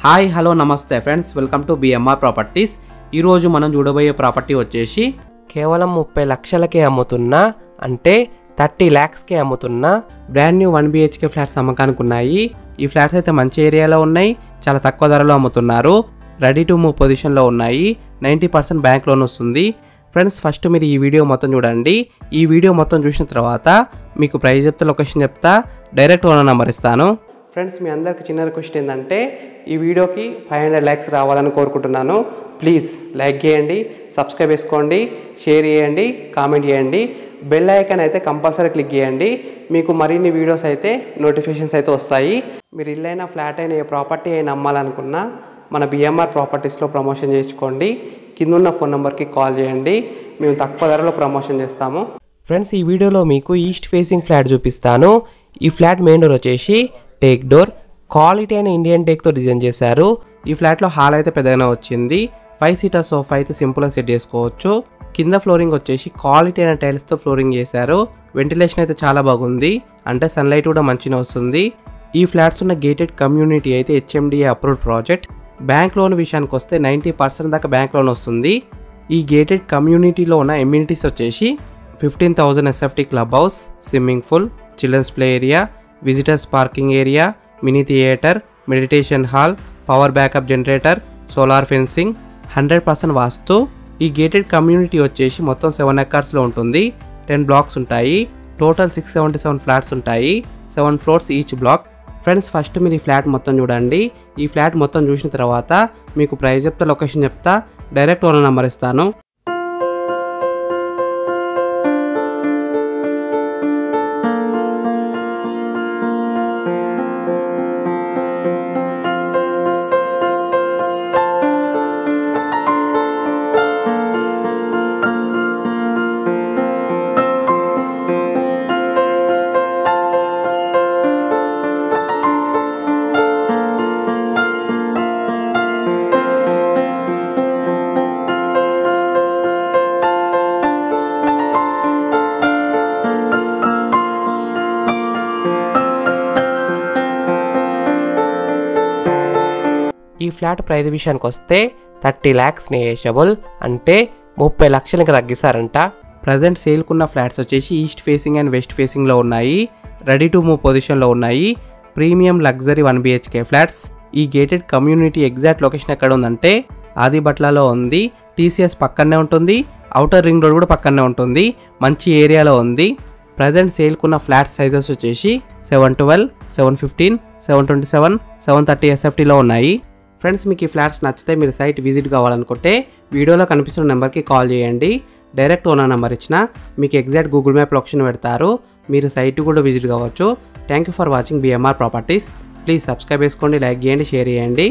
Hi hello నమస్తే friends, welcome to BMR properties. ఈరోజు మనం చూడబోయే ప్రాపర్టీ వచ్చేసి కేవలం 30 లక్షలకే అమ్ముతున్నా, అంటే 30 lakhsకే అమ్ముతున్నా బ్రాండ్ న్యూ 1 BHK ఫ్లాట్స్ అమ్మకానికి ఉన్నాయి. ఈ ఫ్లాట్స్ అయితే మంచి ఏరియాలో ఉన్నాయి, చాలా తక్కువ ధరలో అమ్ముతున్నారు. రెడీ టు మూవ్ పొజిషన్లో ఉన్నాయి. 90% బ్యాంక్ లోన్ వస్తుంది. ఫ్రెండ్స్, ఫస్ట్ మీరు ఈ వీడియో మొత్తం చూడండి. ఈ వీడియో మొత్తం చూసిన తర్వాత మీకు ప్రైస్ చెప్తా, లొకేషన్ చెప్తా, డైరెక్ట్ ఓనర్ నెంబర్ ఇస్తాను. ఫ్రెండ్స్, మీ అందరికి చిన్న రిక్వెస్ట్ ఏంటంటే ఈ వీడియోకి 500 lakhs రావాలని కోరుకుంటున్నాను. ప్లీజ్ లైక్ చేయండి, సబ్స్క్రైబ్ చేసుకోండి, షేర్ చేయండి, కామెంట్ చేయండి, బెల్ ఐకాన్ అయితే కంపల్సరీ క్లిక్ చేయండి. మీకు మరిన్ని వీడియోస్ అయితే నోటిఫికేషన్స్ అయితే వస్తాయి. మీరు ఇల్లైనా ఫ్లాట్ అయినా ఏ ప్రాపర్టీ అయినా అమ్మాలనుకున్నా మన బిఎంఆర్ ప్రాపర్టీస్లో ప్రమోషన్ చేసుకోండి. కింద ఉన్న ఫోన్ నెంబర్కి కాల్ చేయండి, మేము తక్కువ ధరలో ప్రమోషన్ చేస్తాము. ఫ్రెండ్స్, ఈ వీడియోలో మీకు ఈస్ట్ ఫేసింగ్ ఫ్లాట్ చూపిస్తాను. ఈ ఫ్లాట్ మెయిన్ డోర్ వచ్చేసి టేక్ డోర్, క్వాలిటీ అయిన ఇండియన్ టేక్తో డిజైన్ చేశారు. ఈ ఫ్లాట్లో హాల్ అయితే పెద్దగానే వచ్చింది. 5 seater సోఫా అయితే సింపుల్గా సెట్ చేసుకోవచ్చు. కింద ఫ్లోరింగ్ వచ్చేసి క్వాలిటీ అయిన టైల్స్తో ఫ్లోరింగ్ చేశారు. వెంటిలేషన్ అయితే చాలా బాగుంది, అంటే సన్లైట్ కూడా మంచిగా వస్తుంది. ఈ ఫ్లాట్స్ ఉన్న గేటెడ్ కమ్యూనిటీ అయితే HMDA approved project. Bank loan విషయానికి వస్తే 90% దాకా బ్యాంక్ లోన్ వస్తుంది. ఈ గేటెడ్ కమ్యూనిటీలో ఉన్న ఎమ్యూనిటీస్ వచ్చేసి 15,000 SFT club house, swimming pool, children's play area, visitors parking area, mini theatre, meditation hall, power backup generator, solar fencing, 100% vastu. ఈ గేటెడ్ కమ్యూనిటీ వచ్చేసి మొత్తం 7 acres ఉంటుంది. 10 blocks ఉంటాయి. టోటల్ 677 ఫ్లాట్స్ ఉంటాయి. 7 floors each black. Friends, first మీరు ఈ flat మొత్తం చూడండి. ఈ ఫ్లాట్ మొత్తం చూసిన తర్వాత మీకు ప్రైస్ చెప్తా, లొకేషన్ చెప్తా, డైరెక్ట్ ఓనర్ నెంబర్ ఇస్తాను. ఈ ఫ్లాట్ ప్రైస్ విషయానికి వస్తే 30 lakhs నెగోషియబుల్, అంటే 30 లక్షలకి తగ్గిస్తారంట. ప్రజెంట్ సేల్కున్న ఫ్లాట్స్ వచ్చేసి ఈస్ట్ ఫేసింగ్ అండ్ వెస్ట్ ఫేసింగ్లో ఉన్నాయి. రెడీ టు మూవ్ పొజిషన్లో ఉన్నాయి. Premium luxury 1 BHK flats. ఈ గేటెడ్ కమ్యూనిటీ ఎగ్జాక్ట్ లొకేషన్ ఎక్కడ ఉందంటే ఆదిబట్లలో ఉంది. TCS పక్కనే ఉంటుంది, అవుటర్ రింగ్ రోడ్ కూడా పక్కనే ఉంటుంది. మంచి ఏరియాలో ఉంది. ప్రజెంట్ సేల్కున్న ఫ్లాట్ సైజెస్ వచ్చేసి 712, 715, 727, 730 SFTలో ఉన్నాయి. ఫ్రెండ్స్, మీకు ఈ ఫ్లాట్స్ నచ్చితే మీరు సైట్ విజిట్ కావాలనుకుంటే వీడియోలో కనిపిస్తున్న నెంబర్కి కాల్ చేయండి. డైరెక్ట్ ఓనర్ నెంబర్ ఇచ్చిన మీకు ఎగ్జాక్ట్ గూగుల్ మ్యాప్ లొకేషన్ పెడతారు. మీరు సైట్ కూడా విజిట్ కావచ్చు. Thank you for watching BMR properties. Please subscribe చేసుకోండి, లైక్ చేయండి, షేర్ చేయండి.